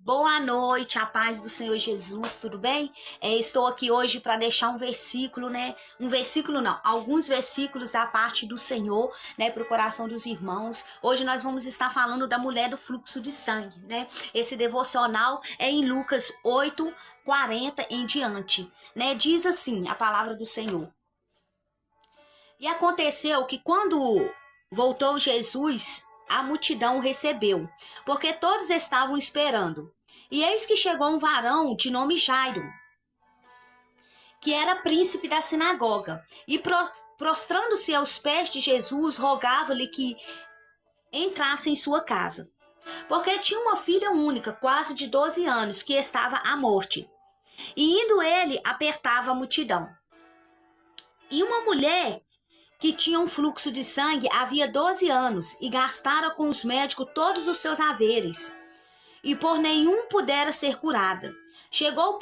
Boa noite, a paz do Senhor Jesus, tudo bem? Estou aqui hoje para deixar um versículo, né? Um versículo não, alguns versículos da parte do Senhor, né? Para o coração dos irmãos. Hoje nós vamos estar falando da mulher do fluxo de sangue, né? Esse devocional é em Lucas 8:40 em diante, né? Diz assim a palavra do Senhor. E aconteceu que quando voltou Jesus, a multidão o recebeu, porque todos estavam esperando. E eis que chegou um varão de nome Jairo, que era príncipe da sinagoga, e prostrando-se aos pés de Jesus, rogava-lhe que entrasse em sua casa, porque tinha uma filha única, quase de 12 anos, que estava à morte. E indo ele, apertava a multidão. E uma mulher que tinha um fluxo de sangue havia 12 anos, e gastara com os médicos todos os seus haveres, e por nenhum pudera ser curada. Chegou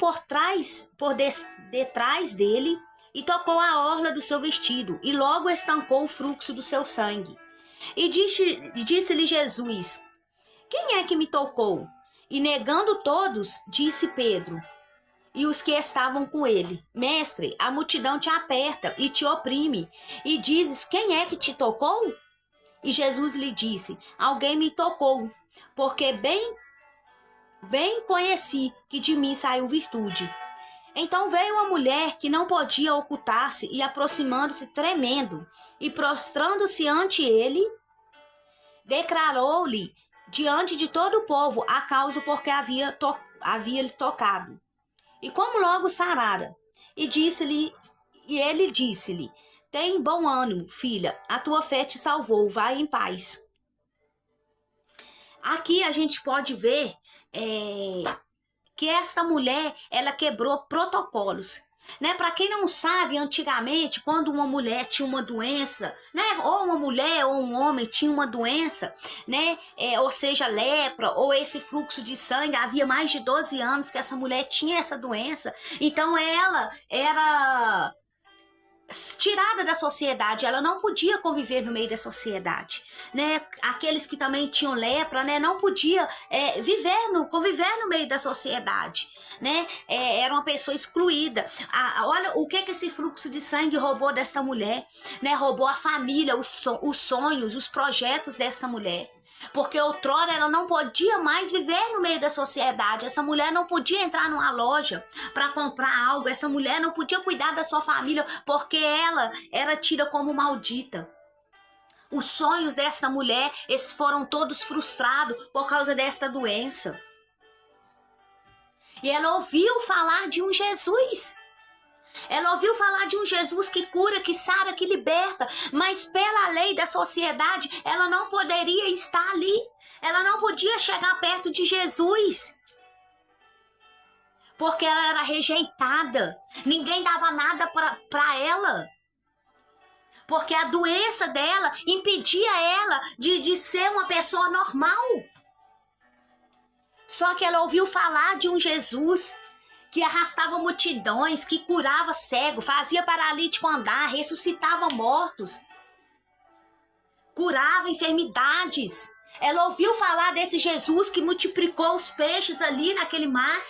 detrás dele, e tocou a orla do seu vestido, e logo estancou o fluxo do seu sangue. E disse-lhe Jesus: quem é que me tocou? E negando todos, disse Pedro, e os que estavam com ele: Mestre, a multidão te aperta e te oprime, e dizes: quem é que te tocou? E Jesus lhe disse: alguém me tocou, porque bem conheci que de mim saiu virtude. Então veio a mulher que não podia ocultar-se, e aproximando-se tremendo, e prostrando-se ante ele, declarou-lhe diante de todo o povo a causa porque havia-lhe tocado. E como logo sarara, e ele disse-lhe: tem bom ânimo, filha, a tua fé te salvou, vai em paz. Aqui a gente pode ver que essa mulher, ela quebrou protocolos, né? Para quem não sabe, antigamente, quando uma mulher tinha uma doença, né? Ou uma mulher ou um homem tinha uma doença, né? Ou seja, lepra, ou esse fluxo de sangue, havia mais de 12 anos que essa mulher tinha essa doença, então ela era tirada da sociedade, ela não podia conviver no meio da sociedade, né? Aqueles que também tinham lepra, né, não podia conviver no meio da sociedade, né? Era uma pessoa excluída. Olha o que esse fluxo de sangue roubou desta mulher, né? Roubou a família, os sonhos, os projetos dessa mulher. Porque outrora ela não podia mais viver no meio da sociedade. Essa mulher não podia entrar numa loja para comprar algo. Essa mulher não podia cuidar da sua família porque ela era tida como maldita. Os sonhos dessa mulher, esses foram todos frustrados por causa desta doença. E ela ouviu falar de um Jesus. Ela ouviu falar de um Jesus que cura, que sara, que liberta, mas pela lei da sociedade, ela não poderia estar ali. Ela não podia chegar perto de Jesus, porque ela era rejeitada. Ninguém dava nada para ela, porque a doença dela impedia ela de ser uma pessoa normal. Só que ela ouviu falar de um Jesus que arrastava multidões, que curava cego, fazia paralítico andar, ressuscitava mortos, curava enfermidades. Ela ouviu falar desse Jesus que multiplicou os peixes ali naquele mar.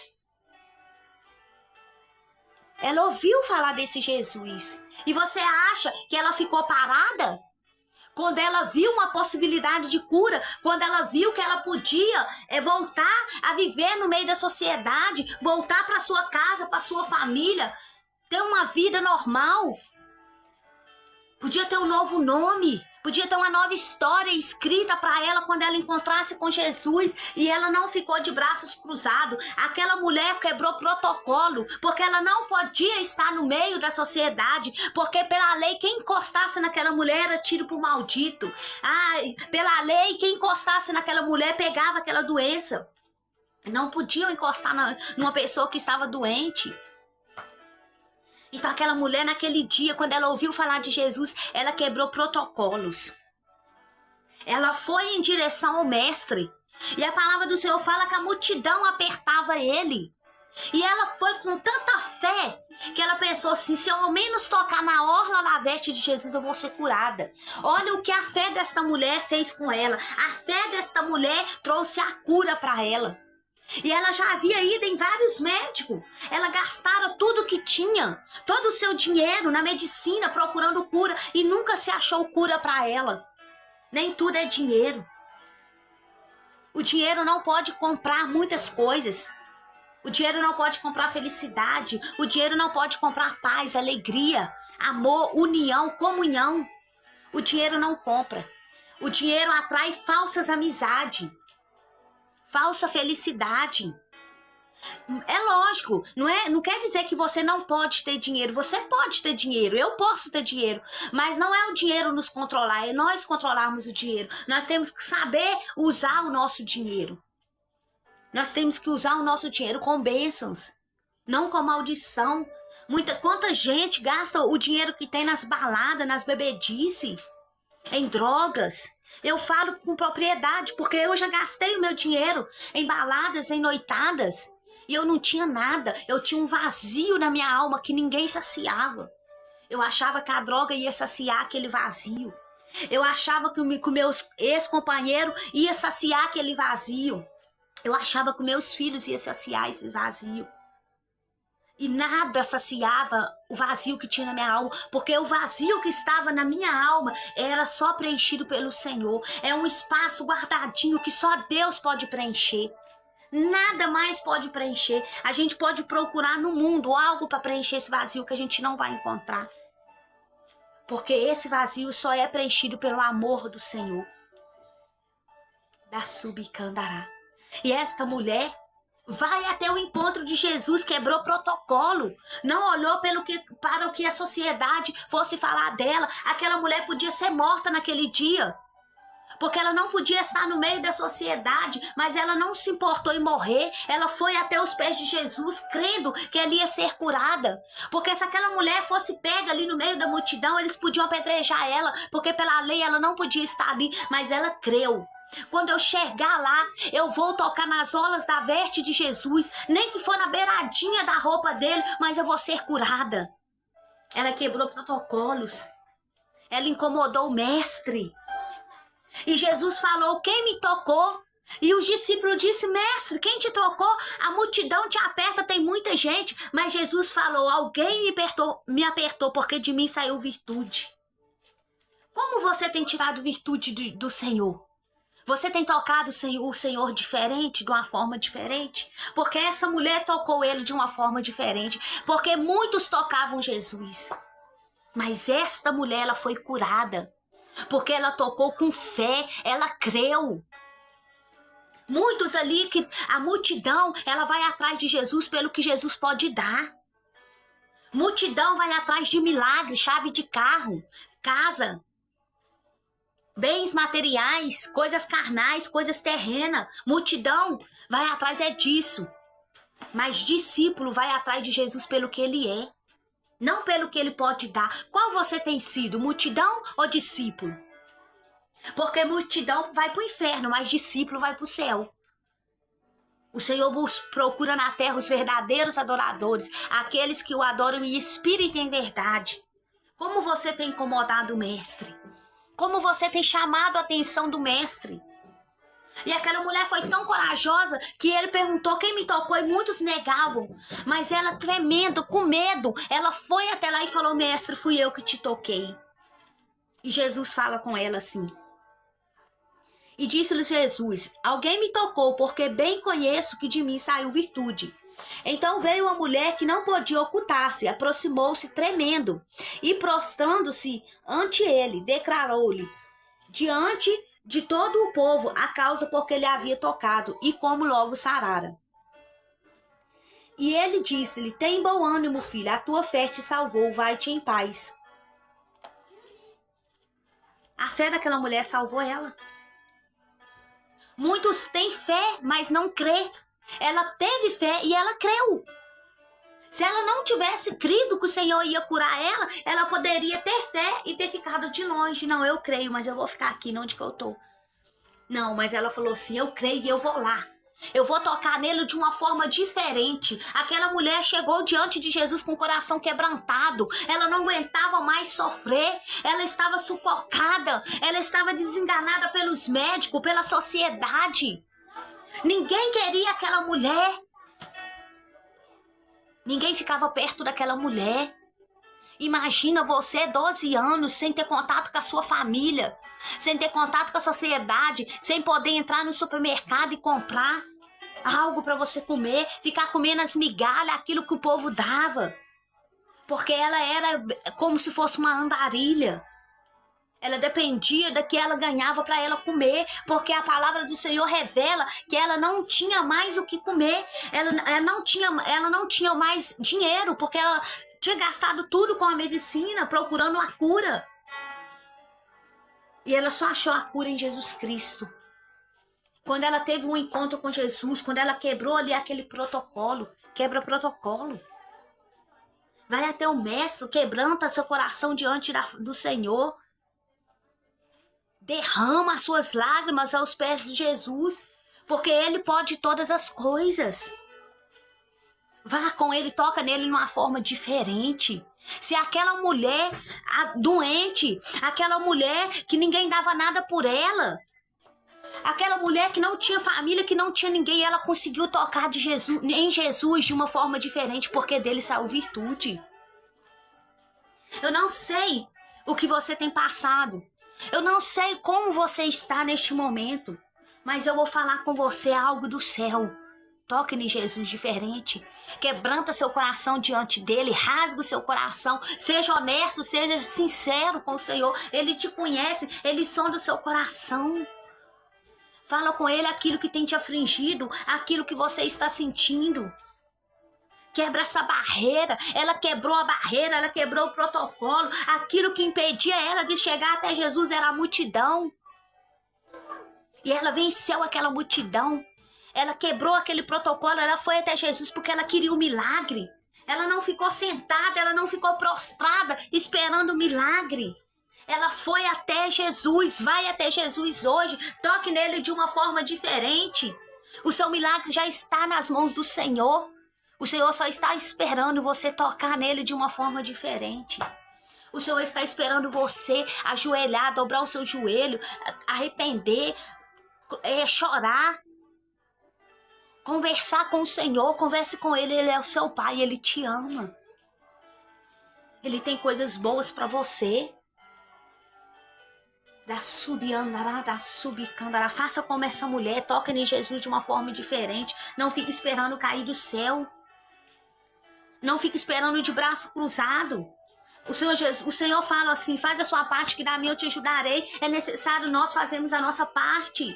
Ela ouviu falar desse Jesus. E você acha que ela ficou parada? Quando ela viu uma possibilidade de cura, quando ela viu que ela podia voltar a viver no meio da sociedade, voltar para sua casa, para sua família, ter uma vida normal, podia ter um novo nome, podia ter uma nova história escrita para ela quando ela encontrasse com Jesus, e ela não ficou de braços cruzados. Aquela mulher quebrou protocolo, porque ela não podia estar no meio da sociedade, porque pela lei quem encostasse naquela mulher era tido por maldito. Pela lei quem encostasse naquela mulher pegava aquela doença. Não podiam encostar numa pessoa que estava doente. Então aquela mulher naquele dia, quando ela ouviu falar de Jesus, ela quebrou protocolos. Ela foi em direção ao mestre. E a palavra do Senhor fala que a multidão apertava ele. E ela foi com tanta fé que ela pensou assim: se eu ao menos tocar na orla da veste de Jesus, eu vou ser curada. Olha o que a fé desta mulher fez com ela. A fé desta mulher trouxe a cura para ela. E ela já havia ido em vários médicos. Ela gastara tudo que tinha, todo o seu dinheiro na medicina procurando cura e nunca se achou cura para ela. Nem tudo é dinheiro. O dinheiro não pode comprar muitas coisas. O dinheiro não pode comprar felicidade. O dinheiro não pode comprar paz, alegria, amor, união, comunhão. O dinheiro não compra. O dinheiro atrai falsas amizades. Falsa felicidade. É lógico, não quer dizer que você não pode ter dinheiro. Você pode ter dinheiro, eu posso ter dinheiro, mas não é o dinheiro nos controlar, é nós controlarmos o dinheiro. Nós temos que saber usar o nosso dinheiro. Nós temos que usar o nosso dinheiro com bênçãos, não com maldição. Quanta gente gasta o dinheiro que tem nas baladas, nas bebedices, em drogas. Eu falo com propriedade, porque eu já gastei o meu dinheiro em baladas, em noitadas, e eu não tinha nada. Eu tinha um vazio na minha alma que ninguém saciava. Eu achava que a droga ia saciar aquele vazio. Eu achava que o meus ex-companheiros ia saciar aquele vazio. Eu achava que meus filhos iam saciar esse vazio. E nada saciava o vazio que tinha na minha alma, porque o vazio que estava na minha alma era só preenchido pelo Senhor. É um espaço guardadinho que só Deus pode preencher. Nada mais pode preencher. A gente pode procurar no mundo algo para preencher esse vazio que a gente não vai encontrar. Porque esse vazio só é preenchido pelo amor do Senhor. Da Subicandará. E esta mulher vai até o encontro de Jesus, quebrou protocolo, não olhou para o que a sociedade fosse falar dela. Aquela mulher podia ser morta naquele dia, porque ela não podia estar no meio da sociedade, mas ela não se importou em morrer. Ela foi até os pés de Jesus, crendo que ela ia ser curada, porque se aquela mulher fosse pega ali no meio da multidão, eles podiam apedrejar ela, porque pela lei ela não podia estar ali, mas ela creu. Quando eu chegar lá, eu vou tocar nas olas da veste de Jesus, nem que for na beiradinha da roupa dele, mas eu vou ser curada. Ela quebrou protocolos, ela incomodou o mestre. E Jesus falou: quem me tocou? E os discípulos disseram: mestre, quem te tocou? A multidão te aperta, tem muita gente. Mas Jesus falou: alguém me apertou, porque de mim saiu virtude. Como você tem tirado virtude do Senhor? Você tem tocado o Senhor diferente, de uma forma diferente? Porque essa mulher tocou ele de uma forma diferente. Porque muitos tocavam Jesus. Mas esta mulher, ela foi curada. Porque ela tocou com fé, ela creu. Muitos ali, que a multidão, ela vai atrás de Jesus pelo que Jesus pode dar. Multidão vai atrás de milagre, chave de carro, casa, bens materiais, coisas carnais, coisas terrenas. Multidão vai atrás disso. Mas discípulo vai atrás de Jesus pelo que ele é, não pelo que ele pode dar. Qual você tem sido, multidão ou discípulo? Porque multidão vai para o inferno, mas discípulo vai para o céu. O Senhor procura na terra os verdadeiros adoradores, aqueles que o adoram em espírito e em verdade. Como você tem incomodado o mestre? Como você tem chamado a atenção do mestre? E aquela mulher foi tão corajosa que ele perguntou quem me tocou, e muitos negavam. Mas ela, tremendo, com medo, ela foi até lá e falou: mestre, fui eu que te toquei. E Jesus fala com ela assim: e disse-lhe Jesus: alguém me tocou, porque bem conheço que de mim saiu virtude. Então veio uma mulher que não podia ocultar-se, aproximou-se tremendo e, prostrando-se ante ele, declarou-lhe diante de todo o povo a causa por que ele havia tocado e como logo sarara. E ele disse-lhe: tem bom ânimo, filha, a tua fé te salvou, vai-te em paz. A fé daquela mulher salvou ela. Muitos têm fé, mas não crê. Ela teve fé e ela creu. Se ela não tivesse crido que o Senhor ia curar ela, ela poderia ter fé e ter ficado de longe. Não, eu creio, mas eu vou ficar aqui, onde que eu tô. Não, mas ela falou assim: eu creio e eu vou lá. Eu vou tocar nele de uma forma diferente. Aquela mulher chegou diante de Jesus com o coração quebrantado. Ela não aguentava mais sofrer. Ela estava sufocada. Ela estava desenganada pelos médicos, pela sociedade. Ninguém queria aquela mulher. Ninguém ficava perto daquela mulher. Imagina você, 12 anos, sem ter contato com a sua família, sem ter contato com a sociedade, sem poder entrar no supermercado e comprar algo para você comer, ficar comendo as migalhas, aquilo que o povo dava. Porque ela era como se fosse uma andarilha. Ela dependia da que ela ganhava para ela comer, porque a palavra do Senhor revela que ela não tinha mais o que comer. Ela não tinha mais dinheiro, porque ela tinha gastado tudo com a medicina, procurando a cura. E ela só achou a cura em Jesus Cristo. Quando ela teve um encontro com Jesus, quando ela quebrou ali aquele protocolo, quebra protocolo. Vai até o mestre, quebranta seu coração diante do Senhor. Derrama as suas lágrimas aos pés de Jesus, porque Ele pode todas as coisas. Vá com Ele, toca nele numa forma diferente. Se aquela mulher doente, aquela mulher que ninguém dava nada por ela, aquela mulher que não tinha família, que não tinha ninguém, ela conseguiu tocar em Jesus de uma forma diferente, porque dele saiu virtude. Eu não sei o que você tem passado. Eu não sei como você está neste momento, mas eu vou falar com você algo do céu. Toque em Jesus diferente. Quebranta seu coração diante dele, rasga o seu coração. Seja honesto, seja sincero com o Senhor. Ele te conhece, ele sonda o seu coração. Fala com ele aquilo que tem te afligido, aquilo que você está sentindo. Quebra essa barreira. Ela quebrou a barreira, ela quebrou o protocolo. Aquilo que impedia ela de chegar até Jesus era a multidão. E ela venceu aquela multidão. Ela quebrou aquele protocolo, ela foi até Jesus porque ela queria o milagre. Ela não ficou sentada, ela não ficou prostrada esperando o milagre. Ela foi até Jesus, vai até Jesus hoje. Toque nele de uma forma diferente. O seu milagre já está nas mãos do Senhor. O Senhor só está esperando você tocar nele de uma forma diferente. O Senhor está esperando você ajoelhar, dobrar o seu joelho, arrepender, chorar. Conversar com o Senhor, converse com Ele, Ele é o seu Pai, Ele te ama. Ele tem coisas boas para você. Da subiandará, da subicandará. Faça como essa mulher, toca em Jesus de uma forma diferente. Não fique esperando cair do céu. Não fique esperando de braço cruzado. O Senhor fala assim, faz a sua parte que da minha eu te ajudarei. É necessário nós fazermos a nossa parte.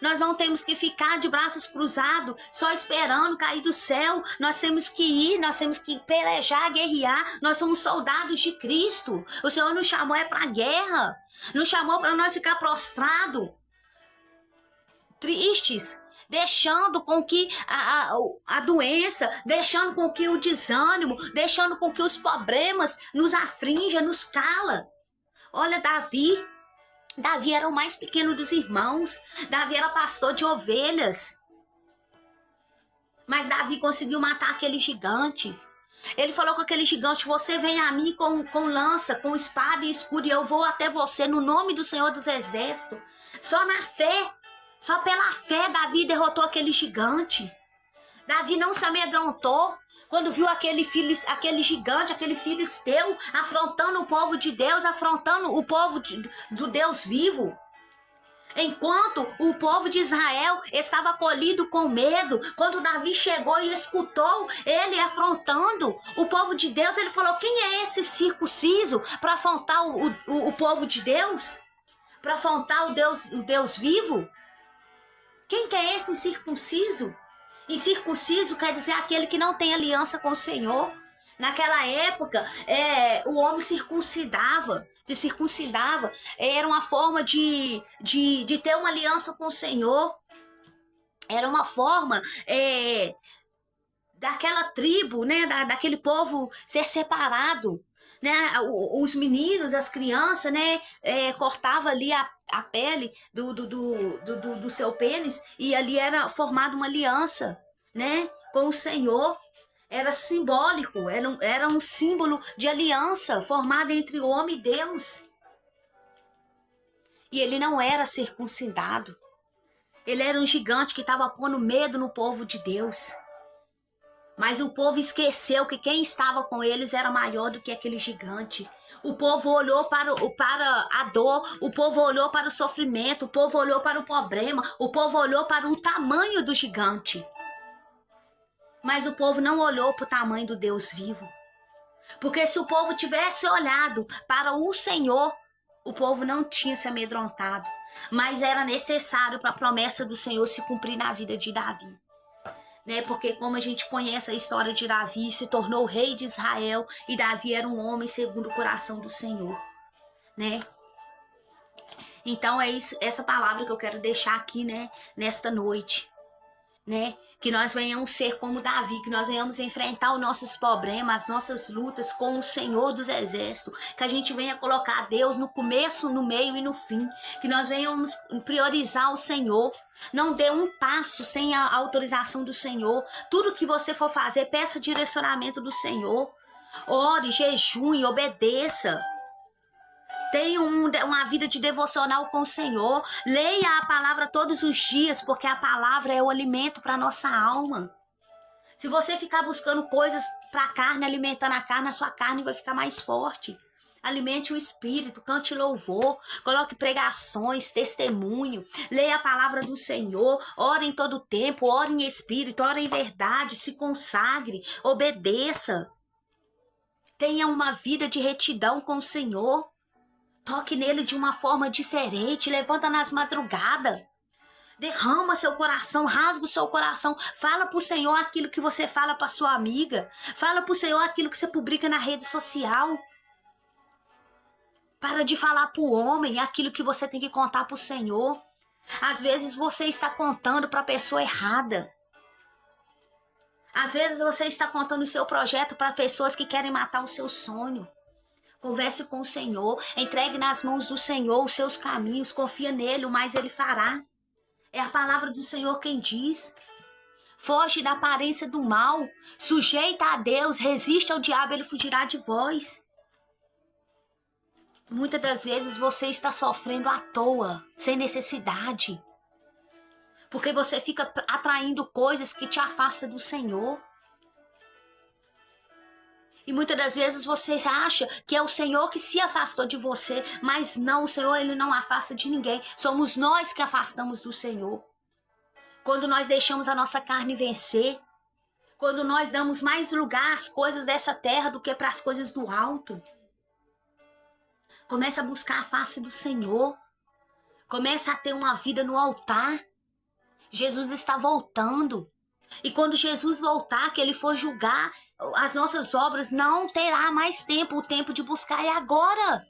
Nós não temos que ficar de braços cruzados, só esperando cair do céu. Nós temos que ir, nós temos que pelejar, guerrear. Nós somos soldados de Cristo. O Senhor nos chamou para a guerra. Nos chamou para nós ficar prostrados, tristes, deixando com que a doença, deixando com que o desânimo, deixando com que os problemas nos afrinja, nos cala. Olha, Davi era o mais pequeno dos irmãos. Davi era pastor de ovelhas. Mas Davi conseguiu matar aquele gigante. Ele falou com aquele gigante, você vem a mim com lança, com espada e escudo, e eu vou até você no nome do Senhor dos Exércitos. Só na fé, só pela fé Davi derrotou aquele gigante. Davi não se amedrontou quando viu aquele gigante, aquele filisteu, afrontando o povo de Deus, afrontando o povo do Deus vivo. Enquanto o povo de Israel estava colhido com medo, quando Davi chegou e escutou ele afrontando o povo de Deus, ele falou, quem é esse circunciso para afrontar o povo de Deus? Para afrontar o Deus vivo? Quem que é esse incircunciso? Incircunciso quer dizer aquele que não tem aliança com o Senhor. Naquela época, o homem se circuncidava, era uma forma de ter uma aliança com o Senhor. Era uma forma daquela tribo, né, daquele povo ser separado. Né, os meninos, as crianças, né, cortava ali a pele do seu pênis e ali era formada uma aliança, né, com o Senhor. Era simbólico, era um símbolo de aliança formada entre o homem e Deus. E ele não era circuncidado. Ele era um gigante que estava pondo medo no povo de Deus. Mas o povo esqueceu que quem estava com eles era maior do que aquele gigante. O povo olhou para a dor, o povo olhou para o sofrimento, o povo olhou para o problema, o povo olhou para o tamanho do gigante. Mas o povo não olhou para o tamanho do Deus vivo. Porque se o povo tivesse olhado para o Senhor, o povo não tinha se amedrontado. Mas era necessário para a promessa do Senhor se cumprir na vida de Davi. Né? Porque como a gente conhece a história de Davi, se tornou rei de Israel, e Davi era um homem segundo o coração do Senhor, né? Então é isso, essa palavra que eu quero deixar aqui, né, nesta noite, né? Que nós venhamos ser como Davi, que nós venhamos enfrentar os nossos problemas, as nossas lutas com o Senhor dos Exércitos, que a gente venha colocar Deus no começo, no meio e no fim, que nós venhamos priorizar o Senhor. Não dê um passo sem a autorização do Senhor. Tudo que você for fazer, peça direcionamento do Senhor. Ore, jejue, obedeça. Tenha uma vida de devocional com o Senhor. Leia a palavra todos os dias, porque a palavra é o alimento para a nossa alma. Se você ficar buscando coisas para a carne, alimentando a carne, a sua carne vai ficar mais forte. Alimente o espírito, cante louvor, coloque pregações, testemunho, leia a palavra do Senhor, ore em todo tempo, ore em espírito, ore em verdade, se consagre, obedeça. Tenha uma vida de retidão com o Senhor. Toque nele de uma forma diferente, levanta nas madrugadas. Derrama seu coração, rasga o seu coração. Fala pro Senhor aquilo que você fala pra sua amiga. Fala pro Senhor aquilo que você publica na rede social. Para de falar pro homem aquilo que você tem que contar pro Senhor. Às vezes você está contando pra pessoa errada. Às vezes você está contando o seu projeto para pessoas que querem matar o seu sonho. Converse com o Senhor, entregue nas mãos do Senhor os seus caminhos, confia nele, o mais ele fará. É a palavra do Senhor quem diz. Foge da aparência do mal, sujeita a Deus, resiste ao diabo, ele fugirá de vós. Muitas das vezes você está sofrendo à toa, sem necessidade. Porque você fica atraindo coisas que te afastam do Senhor. E muitas das vezes você acha que é o Senhor que se afastou de você, mas não, o Senhor ele não afasta de ninguém. Somos nós que afastamos do Senhor. Quando nós deixamos a nossa carne vencer, quando nós damos mais lugar às coisas dessa terra do que para as coisas do alto. Comece a buscar a face do Senhor. Comece a ter uma vida no altar. Jesus está voltando. E quando Jesus voltar, que ele for julgar as nossas obras, não terá mais tempo. O tempo de buscar é agora.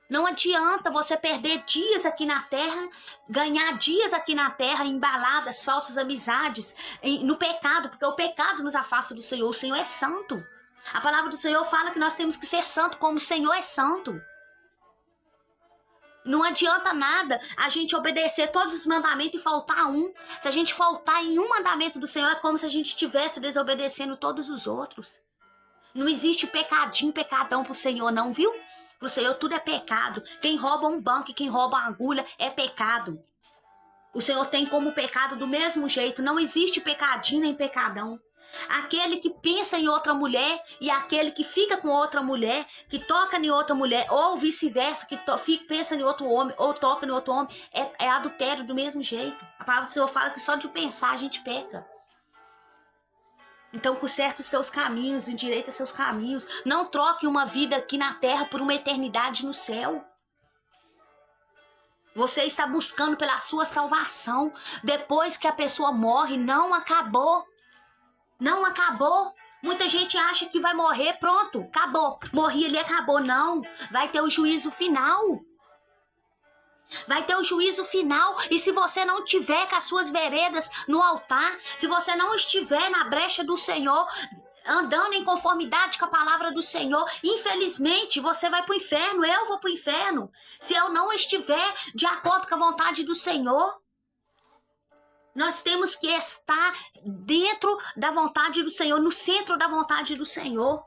Não adianta você perder dias aqui na terra, ganhar dias aqui na terra, embaladas, falsas amizades, no pecado, porque o pecado nos afasta do Senhor. O Senhor é santo. A palavra do Senhor fala que nós temos que ser santo como o Senhor é santo. Não adianta nada a gente obedecer todos os mandamentos e faltar um. Se a gente faltar em um mandamento do Senhor, é como se a gente estivesse desobedecendo todos os outros. Não existe pecadinho, pecadão pro Senhor não, viu? Pro Senhor tudo é pecado. Quem rouba um banco e quem rouba uma agulha é pecado. O Senhor tem como pecado do mesmo jeito. Não existe pecadinho nem pecadão. Aquele que pensa em outra mulher e aquele que fica com outra mulher, que toca em outra mulher, ou vice-versa, que pensa em outro homem, ou toca em outro homem, é adultério do mesmo jeito. A palavra do Senhor fala que só de pensar a gente peca. Então conserte os seus caminhos, endireita seus caminhos. Não troque uma vida aqui na terra por uma eternidade no céu. Você está buscando pela sua salvação. Depois que a pessoa morre, não acabou. Não acabou. Muita gente acha que vai morrer, pronto, acabou. Morri ali, acabou. Não, vai ter o juízo final. Vai ter o juízo final. E se você não tiver com as suas veredas no altar, se você não estiver na brecha do Senhor, andando em conformidade com a palavra do Senhor, infelizmente você vai para o inferno, eu vou para o inferno. Se eu não estiver de acordo com a vontade do Senhor. Nós temos que estar dentro da vontade do Senhor, no centro da vontade do Senhor.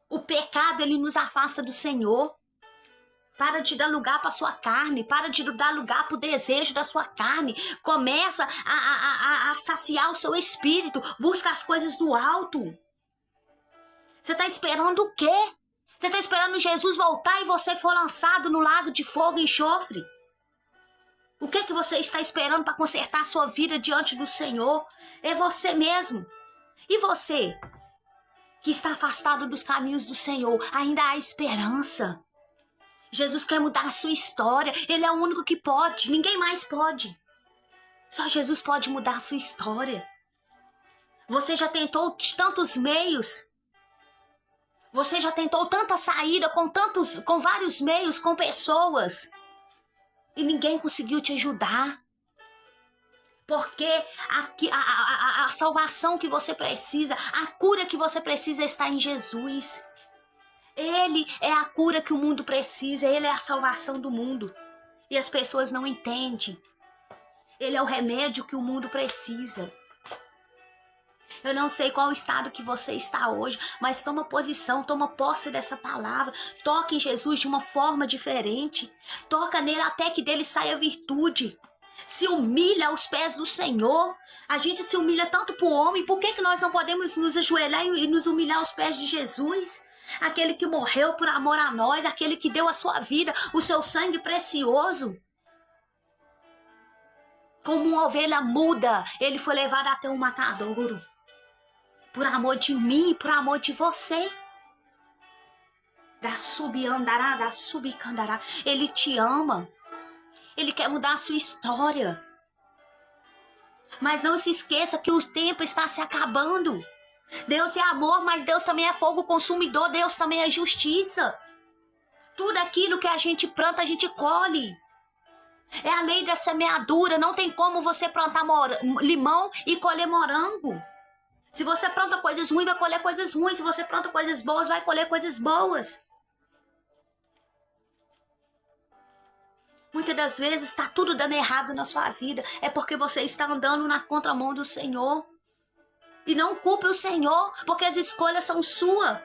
O pecado, ele nos afasta do Senhor. Para de dar lugar para sua carne. Para de dar lugar para o desejo da sua carne. Começa a saciar o seu espírito. Busca as coisas do alto. Você está esperando o quê? Você está esperando Jesus voltar e você for lançado no lago de fogo e enxofre? O que que você está esperando para consertar a sua vida diante do Senhor? É você mesmo. E você, que está afastado dos caminhos do Senhor, ainda há esperança. Jesus quer mudar a sua história. Ele é o único que pode. Ninguém mais pode. Só Jesus pode mudar a sua história. Você já tentou tantos meios. Você já tentou tanta saída com vários meios, com pessoas. E ninguém conseguiu te ajudar. Porque a salvação que você precisa, a cura que você precisa está em Jesus. Ele é a cura que o mundo precisa, Ele é a salvação do mundo. E as pessoas não entendem. Ele é o remédio que o mundo precisa. Eu não sei qual estado que você está hoje, mas toma posição, toma posse dessa palavra. Toca em Jesus de uma forma diferente. Toca nele até que dele saia virtude. Se humilha aos pés do Senhor. A gente se humilha tanto para o homem, por que nós não podemos nos ajoelhar e nos humilhar aos pés de Jesus? Aquele que morreu por amor a nós, aquele que deu a sua vida, o seu sangue precioso. Como uma ovelha muda, ele foi levado até um matadouro. Por amor de mim, por amor de você. Da subiandará, da subicandará. Ele te ama. Ele quer mudar a sua história. Mas não se esqueça que o tempo está se acabando. Deus é amor, mas Deus também é fogo consumidor. Deus também é justiça. Tudo aquilo que a gente planta, a gente colhe. É a lei da semeadura. Não tem como você plantar limão e colher morango. Se você planta coisas ruins, vai colher coisas ruins. Se você planta coisas boas, vai colher coisas boas. Muitas das vezes está tudo dando errado na sua vida. É porque você está andando na contramão do Senhor. E não culpe o Senhor, porque as escolhas são suas.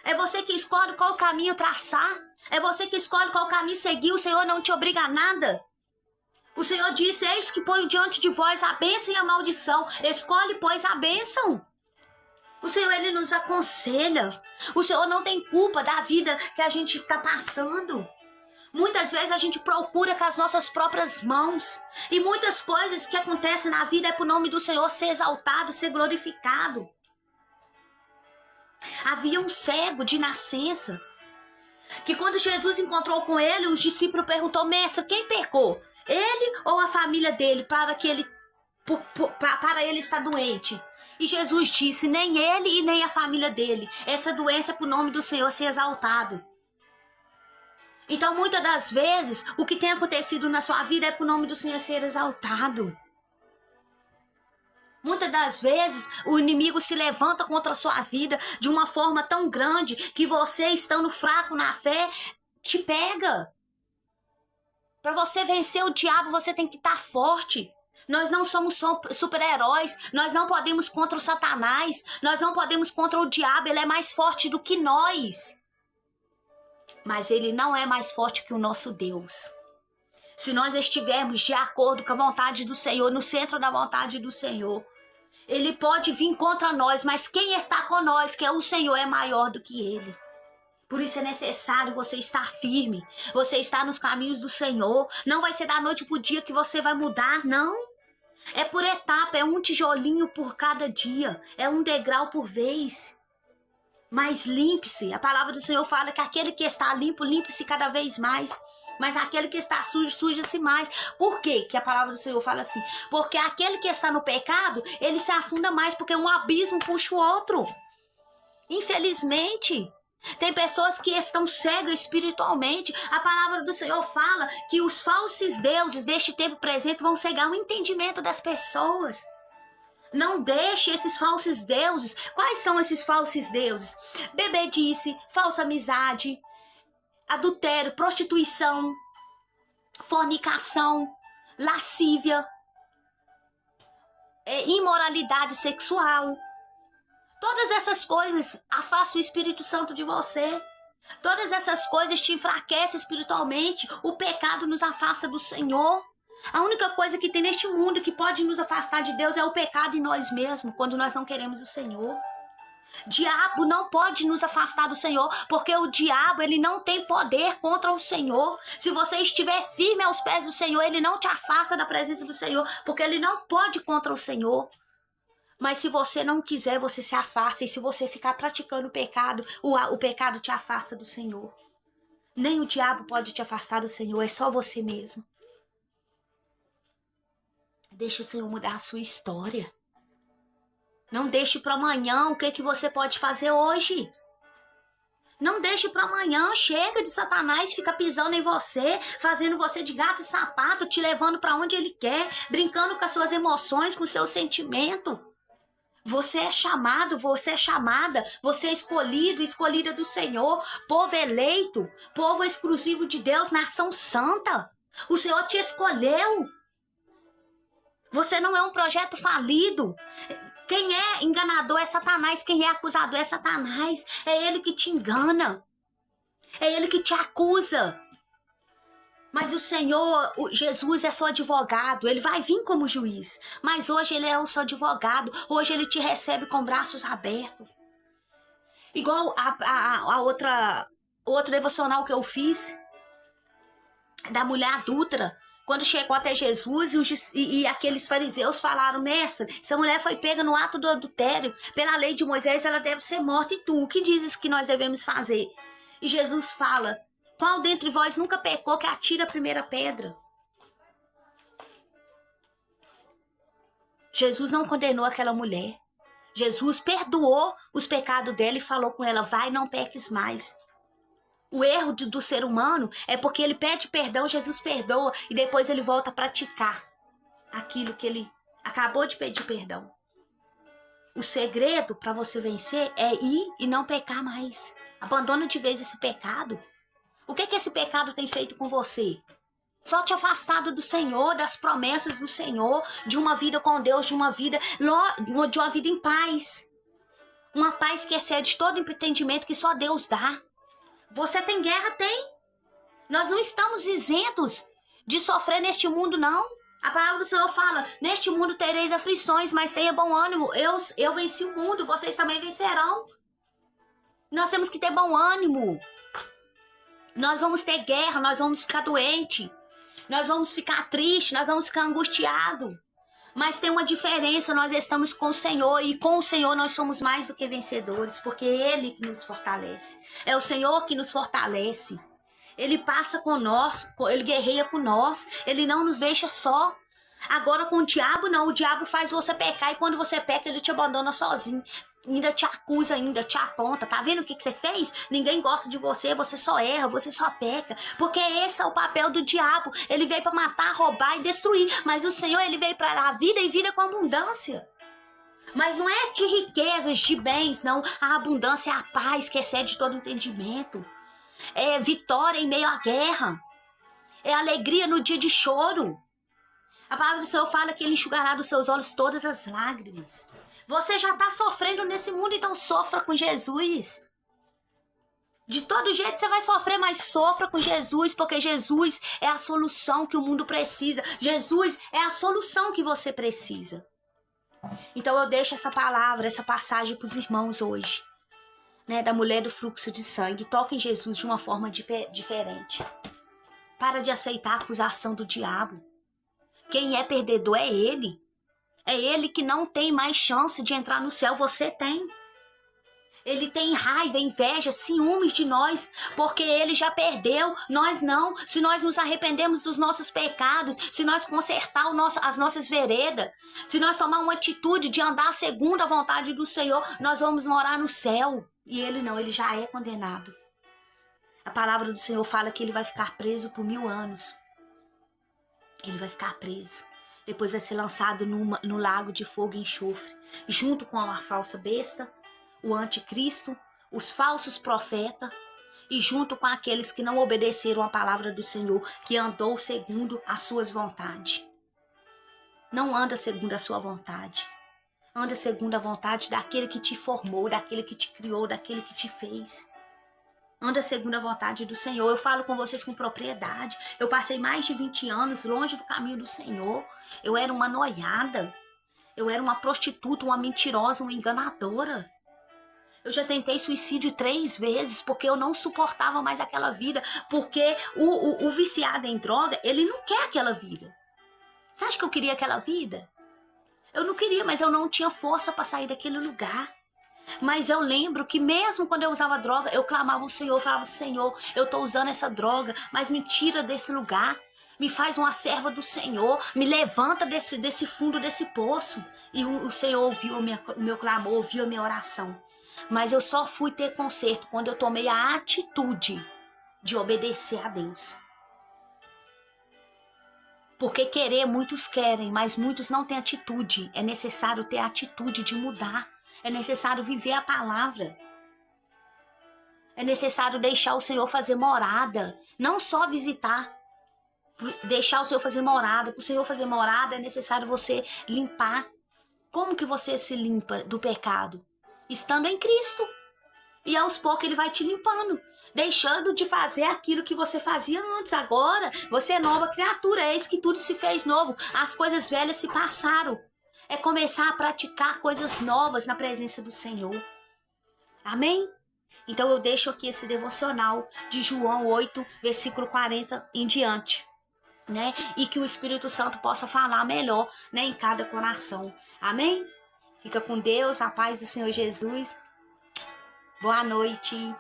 É você que escolhe qual caminho traçar. É você que escolhe qual caminho seguir. O Senhor não te obriga a nada. O Senhor disse, eis que ponho diante de vós a bênção e a maldição. Escolhe, pois, a bênção. O Senhor, Ele nos aconselha. O Senhor não tem culpa da vida que a gente está passando. Muitas vezes a gente procura com as nossas próprias mãos. E muitas coisas que acontecem na vida é para o nome do Senhor ser exaltado, ser glorificado. Havia um cego de nascença, que quando Jesus encontrou com ele, os discípulos perguntou, mestre, quem pecou? Ele ou a família dele para ele estar doente? E Jesus disse, nem ele e nem a família dele. Essa doença é para o nome do Senhor ser exaltado. Então, muitas das vezes, o que tem acontecido na sua vida é para o nome do Senhor ser exaltado. Muitas das vezes, o inimigo se levanta contra a sua vida de uma forma tão grande que você, estando fraco na fé, te pega. Para você vencer o diabo, você tem que estar forte. Nós não somos super-heróis. Nós não podemos contra o Satanás. Nós não podemos contra o diabo. Ele é mais forte do que nós. Mas ele não é mais forte que o nosso Deus. Se nós estivermos de acordo com a vontade do Senhor, no centro da vontade do Senhor, ele pode vir contra nós, mas quem está com nós, que é o Senhor, é maior do que ele. Por isso é necessário você estar firme, você estar nos caminhos do Senhor. Não vai ser da noite para o dia que você vai mudar, não. É por etapa, é um tijolinho por cada dia, é um degrau por vez. Mas limpe-se. A palavra do Senhor fala que aquele que está limpo, limpe-se cada vez mais. Mas aquele que está sujo, suja-se mais. Por quê que a palavra do Senhor fala assim? Porque aquele que está no pecado, ele se afunda mais, porque um abismo puxa o outro. Infelizmente, tem pessoas que estão cegas espiritualmente. A palavra do Senhor fala que os falsos deuses deste tempo presente vão cegar o entendimento das pessoas. Não deixe esses falsos deuses. Quais são esses falsos deuses? Bebedice, falsa amizade, adultério, prostituição, fornicação, lascívia, imoralidade sexual. Todas essas coisas afastam o Espírito Santo de você. Todas essas coisas te enfraquecem espiritualmente. O pecado nos afasta do Senhor. A única coisa que tem neste mundo que pode nos afastar de Deus é o pecado em nós mesmos, quando nós não queremos o Senhor. Diabo não pode nos afastar do Senhor, porque o diabo, ele não tem poder contra o Senhor. Se você estiver firme aos pés do Senhor, ele não te afasta da presença do Senhor, porque ele não pode contra o Senhor. Mas se você não quiser, você se afasta. E se você ficar praticando o pecado, o pecado te afasta do Senhor. Nem o diabo pode te afastar do Senhor, é só você mesmo. Deixa o Senhor mudar a sua história. Não deixe para amanhã o que você pode fazer hoje. Não deixe para amanhã. Chega de Satanás ficar pisando em você, fazendo você de gato e sapato, te levando para onde ele quer, brincando com as suas emoções, com o seu sentimento. Você é chamado, você é chamada, você é escolhido, escolhida do Senhor, povo eleito, povo exclusivo de Deus, nação santa. O Senhor te escolheu. Você não é um projeto falido. Quem é enganador é Satanás, quem é acusador é Satanás. É ele que te engana. É ele que te acusa. Mas o Senhor, Jesus é seu advogado, ele vai vir como juiz. Mas hoje ele é o seu advogado, hoje ele te recebe com braços abertos. Igual a outro devocional que eu fiz, da mulher adúltera. Quando chegou até Jesus e aqueles fariseus falaram, mestre, essa mulher foi pega no ato do adultério. Pela lei de Moisés, ela deve ser morta. E tu, o que dizes que nós devemos fazer? E Jesus fala, qual dentre vós nunca pecou que atira a primeira pedra? Jesus não condenou aquela mulher. Jesus perdoou os pecados dela e falou com ela, vai, não peques mais. O erro do ser humano é porque ele pede perdão, Jesus perdoa e depois ele volta a praticar aquilo que ele acabou de pedir perdão. O segredo para você vencer é ir e não pecar mais. Abandona de vez esse pecado. O que esse pecado tem feito com você? Só te afastado do Senhor, das promessas do Senhor, de uma vida com Deus, de uma vida em paz. Uma paz que excede todo entendimento que só Deus dá. Você tem guerra? Tem. Nós não estamos isentos de sofrer neste mundo, não. A palavra do Senhor fala, neste mundo tereis aflições, mas tenha bom ânimo. Eu venci o mundo, vocês também vencerão. Nós temos que ter bom ânimo. Nós vamos ter guerra, nós vamos ficar doentes. Nós vamos ficar tristes, nós vamos ficar angustiados. Mas tem uma diferença, nós estamos com o Senhor e com o Senhor nós somos mais do que vencedores, porque é Ele que nos fortalece. É o Senhor que nos fortalece. Ele passa conosco, Ele guerreia com nós, Ele não nos deixa só. Agora com o diabo não, o diabo faz você pecar e quando você peca ele te abandona sozinho. Ainda te acusa, ainda te aponta. Tá vendo o que você fez? Ninguém gosta de você, você só erra, você só peca. Porque esse é o papel do diabo. Ele veio para matar, roubar e destruir. Mas o Senhor, ele veio para dar vida e vida com abundância. Mas não é de riquezas, de bens, não. A abundância é a paz que excede todo entendimento. É vitória em meio à guerra. É alegria no dia de choro. A palavra do Senhor fala que Ele enxugará dos seus olhos todas as lágrimas. Você já está sofrendo nesse mundo, então sofra com Jesus. De todo jeito você vai sofrer, mas sofra com Jesus, porque Jesus é a solução que o mundo precisa. Jesus é a solução que você precisa. Então eu deixo essa palavra, essa passagem para os irmãos hoje, né, da mulher do fluxo de sangue. Toque em Jesus de uma forma diferente. Para de aceitar a acusação do diabo. Quem é perdedor é ele. É ele que não tem mais chance de entrar no céu, você tem. Ele tem raiva, inveja, ciúmes de nós, porque ele já perdeu, nós não. Se nós nos arrependemos dos nossos pecados, se nós consertar as nossas veredas, se nós tomar uma atitude de andar segundo a vontade do Senhor, nós vamos morar no céu. E ele não, ele já é condenado. A palavra do Senhor fala que ele vai ficar preso por 1000 anos. Ele vai ficar preso. Depois vai ser lançado no lago de fogo e enxofre, junto com a falsa besta, o anticristo, os falsos profetas, e junto com aqueles que não obedeceram a palavra do Senhor, que andou segundo as suas vontades. Não anda segundo a sua vontade. Anda segundo a vontade daquele que te formou, daquele que te criou, daquele que te fez. Anda segundo a vontade do Senhor. Eu falo com vocês com propriedade. Eu passei mais de 20 anos longe do caminho do Senhor. Eu era uma noiada. Eu era uma prostituta, uma mentirosa, uma enganadora. Eu já tentei suicídio 3 vezes porque eu não suportava mais aquela vida. Porque o viciado em droga, ele não quer aquela vida. Você acha que eu queria aquela vida? Eu não queria, mas eu não tinha força para sair daquele lugar. Mas eu lembro que mesmo quando eu usava droga, eu clamava ao Senhor, falava: Senhor, eu tô usando essa droga, mas me tira desse lugar, me faz uma serva do Senhor, me levanta desse fundo desse poço. E o Senhor ouviu o meu clamor, ouviu a minha oração. Mas eu só fui ter conserto quando eu tomei a atitude de obedecer a Deus. Porque querer, muitos querem, mas muitos não têm atitude. É necessário ter a atitude de mudar. É necessário viver a palavra. É necessário deixar o Senhor fazer morada. Não só visitar. Deixar o Senhor fazer morada. Para o Senhor fazer morada é necessário você limpar. Como que você se limpa do pecado? Estando em Cristo. E aos poucos Ele vai te limpando. Deixando de fazer aquilo que você fazia antes. Agora você é nova criatura. Eis que tudo se fez novo. As coisas velhas se passaram. É começar a praticar coisas novas na presença do Senhor. Amém? Então eu deixo aqui esse devocional de João 8, versículo 40 em diante. Né? E que o Espírito Santo possa falar melhor, né, em cada coração. Amém? Fica com Deus, a paz do Senhor Jesus. Boa noite.